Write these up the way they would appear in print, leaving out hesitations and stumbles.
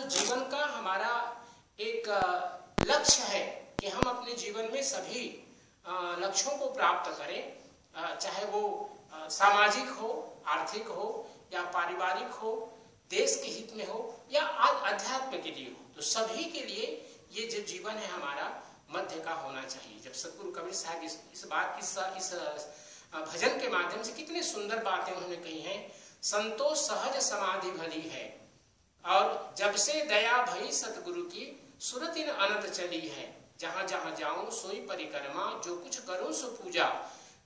जो जीवन का हमारा एक लक्ष्य है कि हम अपने जीवन में सभी लक्ष्यों को प्राप्त करें, चाहे वो सामाजिक हो, आर्थिक हो या पारिवारिक हो, देश के हित में हो या अध्यात्म के लिए हो, तो सभी के लिए ये जो जीवन है हमारा मध्य का होना चाहिए। जब सदगुरु कबीर साहब इस भजन के माध्यम से कितने सुंदर बातें उन्होंने कही हैं। संतोष सहज समाधि भली है और जब से दया भई सतगुरु की सुरतिन अनंत चली है। जहां जहां जाऊं सोई परिक्रमा, जो कुछ करूं सो पूजा।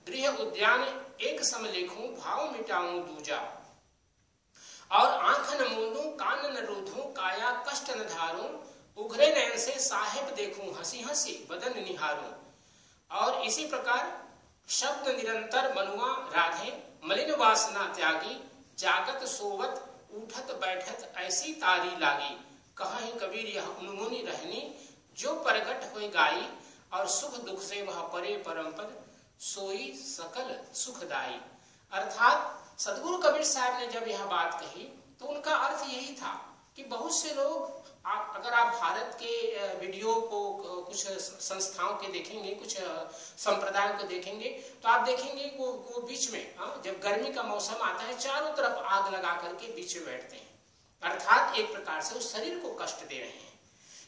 गृह उद्यान एक सम लेखूं, भाव मिटाऊं दूजा। और आंख न मूंदूं, कान न रूधूं, काया कष्ट न धारूं। उघरे नयन से साहेब देखूं, हंसी हंसी बदन निहारूं। और इसी प्रकार शब्द निरंतर मनुआ राधे, मलिन वासना त्यागी। जागत सोवत उठत बैठत ऐसी तारी लागी। कहीं कबीर यह उन्मुनि रहनी, जो प्रगट हुई गाई। और सुख दुख से वह परे परम पद, सोई सकल सुखदाई। अर्थात सदगुरु कबीर साहब ने जब यह बात कही तो उनका अर्थ यही था कि बहुत से लोग, अगर आप भारत के वीडियो को कुछ संस्थाओं के देखेंगे, कुछ संप्रदायों को देखेंगे, तो आप देखेंगे वो बीच में जब गर्मी का मौसम आता है चारों तरफ आग लगा करके बीच में बैठते हैं। अर्थात एक प्रकार से उस शरीर को कष्ट दे रहे हैं।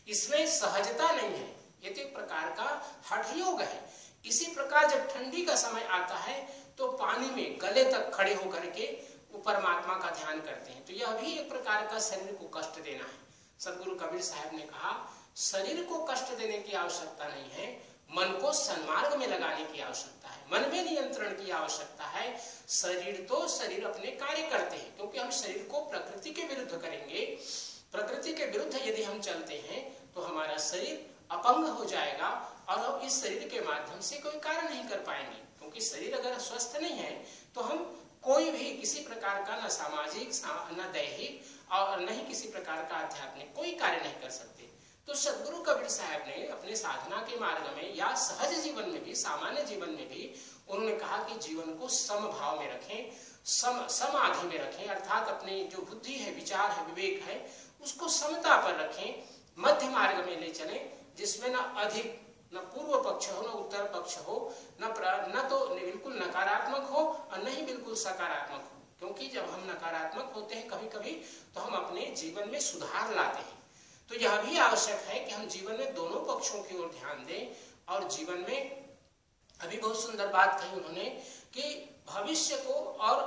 इसमें सहजता नहीं है, ये तो एक प्रकार का हठ योग है। इसी प्रकार जब ठंडी का समय आता है तो पानी में गले तक खड़े होकर के वो परमात्मा का ध्यान करते हैं, तो यह भी एक प्रकार का शरीर को कष्ट देना है। सदगुरु कबीर साहब ने कहा शरीर को कष्ट देने की आवश्यकता नहीं है, मन को सन्मार्ग में लगाने की आवश्यकता है, मन में नियंत्रण की आवश्यकता है। शरीर अपने कार्य करते हैं, क्योंकि हम शरीर को प्रकृति के विरुद्ध करेंगे। प्रकृति के विरुद्ध यदि हम चलते हैं तो हमारा शरीर अपंग हो जाएगा और हम इस शरीर के माध्यम से कोई कार्य नहीं कर पाएंगे। क्योंकि शरीर अगर स्वस्थ नहीं है तो हम कोई भी किसी प्रकार का न सामाजिक न दैहिक और न ही किसी प्रकार का आध्यात्मिक कोई कार्य नहीं कर सकते। तो सदगुरु कबीर साहब ने अपने साधना के मार्ग में या सहज जीवन में भी, सामान्य जीवन में भी उन्होंने कहा कि जीवन को समभाव में रखें, समाधि में रखें। अर्थात अपनी जो बुद्धि है, विचार है, विवेक है, उसको समता पर रखें, मध्य मार्ग में ले चलें, जिसमें न अधिक न पूर्व पक्ष हो, न उत्तर पक्ष हो, न तो बिल्कुल नकारात्मक हो और न ही बिल्कुल सकारात्मक हो। क्योंकि जब हम नकारात्मक होते हैं कभी कभी तो हम अपने जीवन में सुधार लाते हैं। तो यह भी आवश्यक है कि हम जीवन में दोनों पक्षों की ओर ध्यान दें। और जीवन में अभी बहुत सुंदर बात कही उन्होंने कि भविष्य को और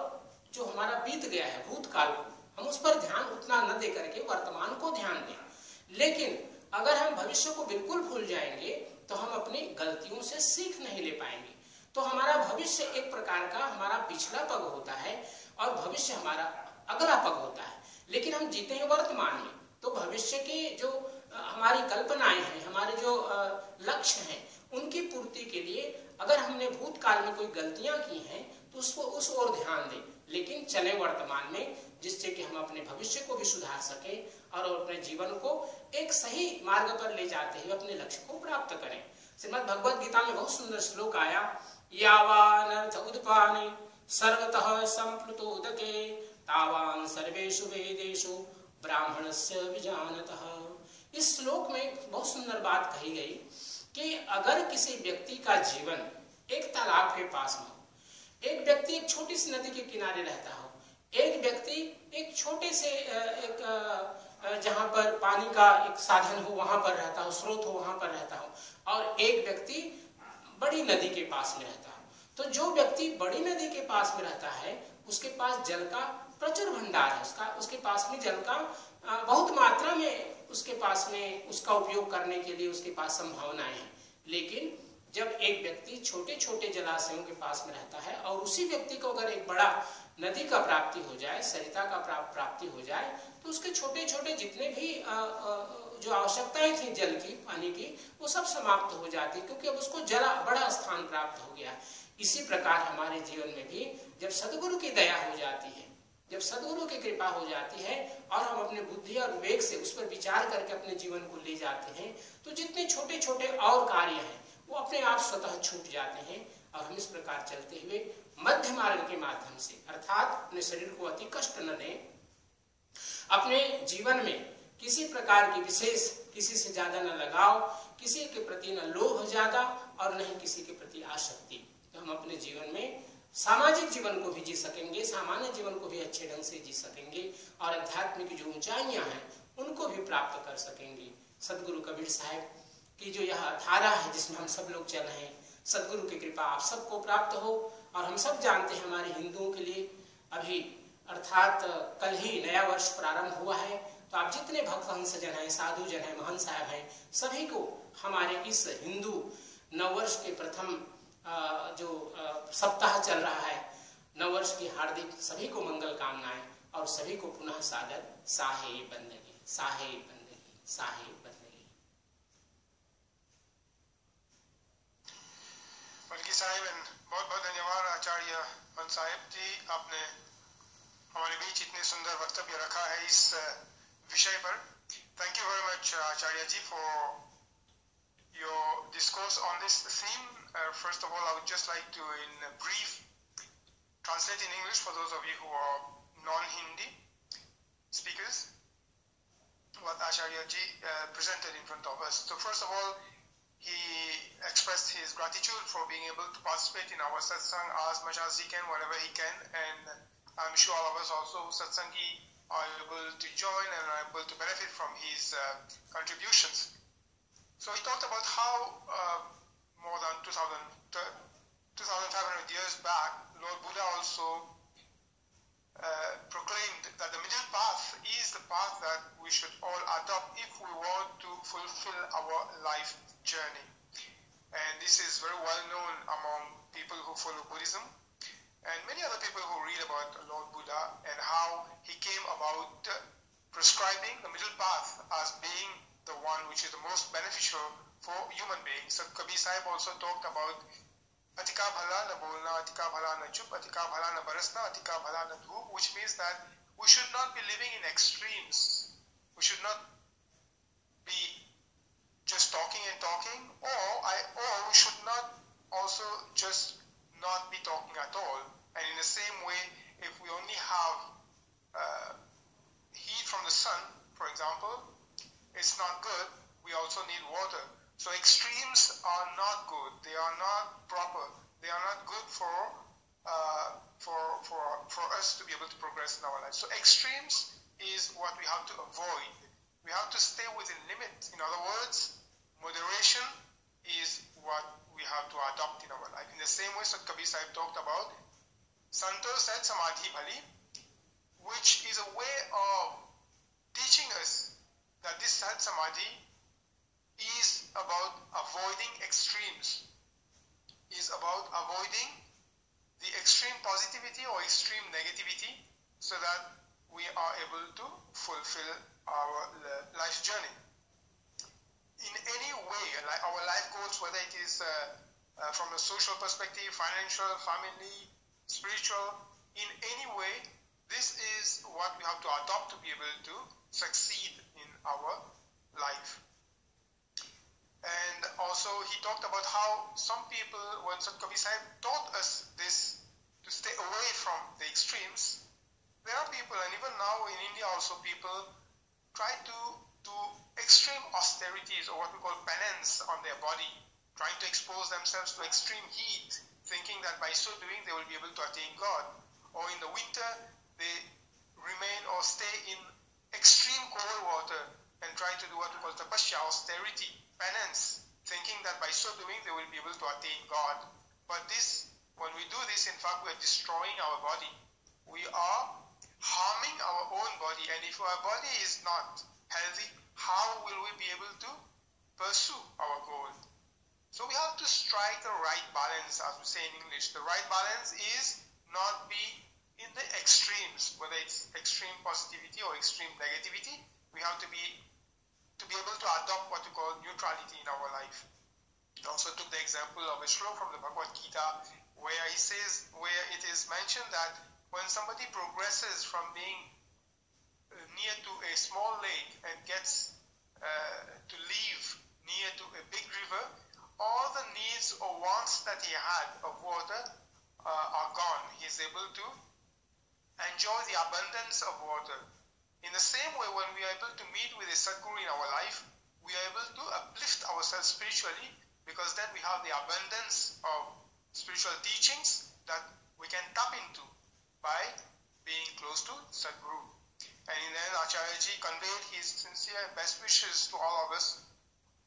जो हमारा बीत गया है भूतकाल को, हम उस पर ध्यान उतना न दे करके वर्तमान को ध्यान दें। लेकिन अगर हम भविष्य को बिल्कुल भूल जाएंगे तो हम अपनी गलतियों से सीख नहीं ले पाएंगे। तो हमारा भविष्य एक प्रकार का हमारा पिछला पग होता है और भविष्य हमारा अगला पग होता है। लेकिन हम जीते हैं वर्तमान में, तो भविष्य के जो हमारी कल्पनाएं हैं, हमारे जो लक्ष्य हैं, उनकी पूर्ति के लिए अगर हमने भूतकाल में कोई गलतियां की हैं तो उसको उस ओर ध्यान दें, लेकिन चले वर्तमान में, जिससे कि हम अपने भविष्य को भी सुधार सके और अपने जीवन को एक सही मार्ग पर ले जाते हुए अपने लक्ष्य को प्राप्त करें। श्रीमद् भगवद गीता में बहुत सुंदर श्लोक आया, यावानर्थ उद्पाने सर्वतः संप्लुतोदके तावान सर्वेषु वेदेषु ब्राह्मणस्य विजानतः। इस श्लोक में बहुत सुंदर बात कही गई कि अगर किसी व्यक्ति का जीवन एक तालाब के पास में हो, एक व्यक्ति एक छोटी सी नदी के किनारे रहता हो, एक व्यक्ति एक छोटे से जहां पर पानी का एक साधन हो वहां पर रहता हो, स्रोत हो वहां पर रहता हो, और एक व्यक्ति बड़ी नदी के पास में रहता हो, तो जो व्यक्ति बड़ी नदी के पास में रहता है उसके पास जल का प्रचुर भंडार है, उसके पास में जल का बहुत मात्रा में उसके पास में उसका उपयोग करने के लिए उसके पास संभावनाएं हैं। लेकिन जब एक व्यक्ति छोटे छोटे जलाशयों के पास में रहता है और उसी व्यक्ति को अगर एक बड़ा नदी का प्राप्ति हो जाए, सरिता का प्राप्ति हो जाए, तो उसके छोटे छोटे जितने भी जो आवश्यकताएं थी जल की, पानी की, वो सब समाप्त हो जाती, क्योंकि अब उसको बड़ा स्थान प्राप्त हो गया। इसी प्रकार हमारे जीवन में भी जब सदगुरु की दया हो जाती है, जब सदगुरु की कृपा हो जाती है और हम अपने बुद्धि और विवेक से उस पर विचार करके अपने जीवन को ले जाते हैं, तो जितने छोटे छोटे और कार्य हैं वो अपने आप स्वतः छूट जाते हैं। और हम इस प्रकार चलते हुए मध्य मार्ग के माध्यम से, अर्थात अपने शरीर को अति कष्ट न दें, अपने जीवन में किसी प्रकार की विशेष किसी से ज्यादा न लगाव, किसी के प्रति न लोभ ज्यादा और न ही किसी के प्रति आसक्ति। तो हम अपने जीवन में सामाजिक जीवन को भी जी सकेंगे, सामान्य जीवन को भी अच्छे ढंग से जी सकेंगे और आध्यात्मिक जो ऊंचाइयां हैं उनको भी प्राप्त कर सकेंगे। सदगुरु कबीर साहब की जो यह धारा है जिसमें हम सब लोग चल रहे हैं, सदगुरु की कृपा आप सबको प्राप्त हो। और हम सब जानते हैं हमारे हिंदुओं के लिए अभी अर्थात कल ही नया वर्ष प्रारंभ हुआ है, तो आप जितने भक्त हंसजन हैं, साधु जन हैं, महंत साहब हैं, सभी को हमारे इस हिंदू नववर्ष के प्रथम जो सप्ताह चल रहा है, नववर्ष की हार्दिक सभी को मंगल कामनाएं और सभी को पुनः सादर साहेब बंदगी, साहेब बंदगी, साहेब बंदगी। बल्कि साहिब, बहुत बहुत धन्यवाद आचार्य हंस साहिब जी, आपने हमारे बीच इतने सुंदर वक्तव्य रखा है इस विषय पर। Thank you very much Acharya ji for your discourse on this theme. First of all, I would just like to in brief translate in English for those of you who are non-Hindi speakers what Acharya ji presented in front of us. So first of all, he expressed his gratitude for being able to participate in our satsang as much as he can, whenever he can, and I'm sure all of us also who satsangi are able to join and are able to benefit from his contributions. So he talked about how more than 2,500 years back, Lord Buddha also proclaimed that the middle path is the path that we should all adopt if we want to fulfill our life journey. And this is very well known among people who follow Buddhism and many other people who read about Lord Buddha and how he came about prescribing the middle path as being the one which is the most beneficial for human beings. So Kabir Sahib also talked about Atika bhala na bolna, atika bhala na chup, atika bhala na barasna, atika bhala na dhoop, which means that we should not be living in extremes. We should not be just talking and talking, or we should not also just not be talking at all. And in the same way, if we only have heat from the sun, for example, it's not good. We also need water. So extremes are not good. They are not proper. They are not good for us to be able to progress in our life. So extremes is what we have to avoid. We have to stay within limits. In other words, moderation is what we have to adopt in our life. In the same way, Sat Kabir Sahib talked about Santo Sat Samadhi Bhali, which is a way of teaching us that this Sat Samadhi is about avoiding extremes, is about avoiding the extreme positivity or extreme negativity so that we are able to fulfill our life journey. In any way, like our life goals, whether it is from a social perspective, financial, family, spiritual, in any way, this is what we have to adopt to be able to succeed in our life. And also he talked about how some people, when Sat Kabir Sahib taught us this, to stay away from the extremes, there are people, and even now in India also, people try to do extreme austerities or what we call penance on their body, trying to expose themselves to extreme heat, thinking that by so doing they will be able to attain God. Or in the winter, they remain or stay in extreme cold water and try to do what we call tapasya, austerity, penance, thinking that by so doing they will be able to attain God. But this, when we do this, in fact, we are destroying our body. We are harming our own body, and if our body is not healthy, how will we be able to pursue our goal? So we have to strike the right balance, as we say in English. The right balance is not be in the extremes, whether it's extreme positivity or extreme negativity. We have to be able to adopt what we call neutrality in our life. He also took the example of a shloka from the Bhagavad Gita, where he says, where it is mentioned that when somebody progresses from being near to a small lake and gets to live near to a big river, all the needs or wants that he had of water are gone. He is able to enjoy the abundance of water. In the same way, when we are able to meet with a Sadguru in our life, we are able to uplift ourselves spiritually, because then we have the abundance of spiritual teachings that we can tap into by being close to Sadguru. And in the end, Acharyaji conveyed his sincere best wishes to all of us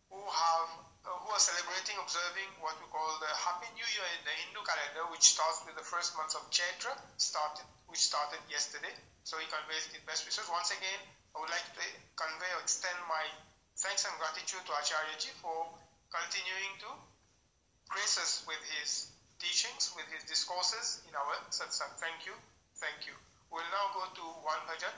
who are celebrating, observing what we call the Happy New Year in the Hindu calendar, which starts with the first month of Chaitra, which started yesterday. So he conveys his best wishes. Once again, I would like to convey or extend my thanks and gratitude to Acharyaji for continuing to grace us with his teachings, with his discourses in our satsang. Thank you. Thank you. We'll now go to one bhajan.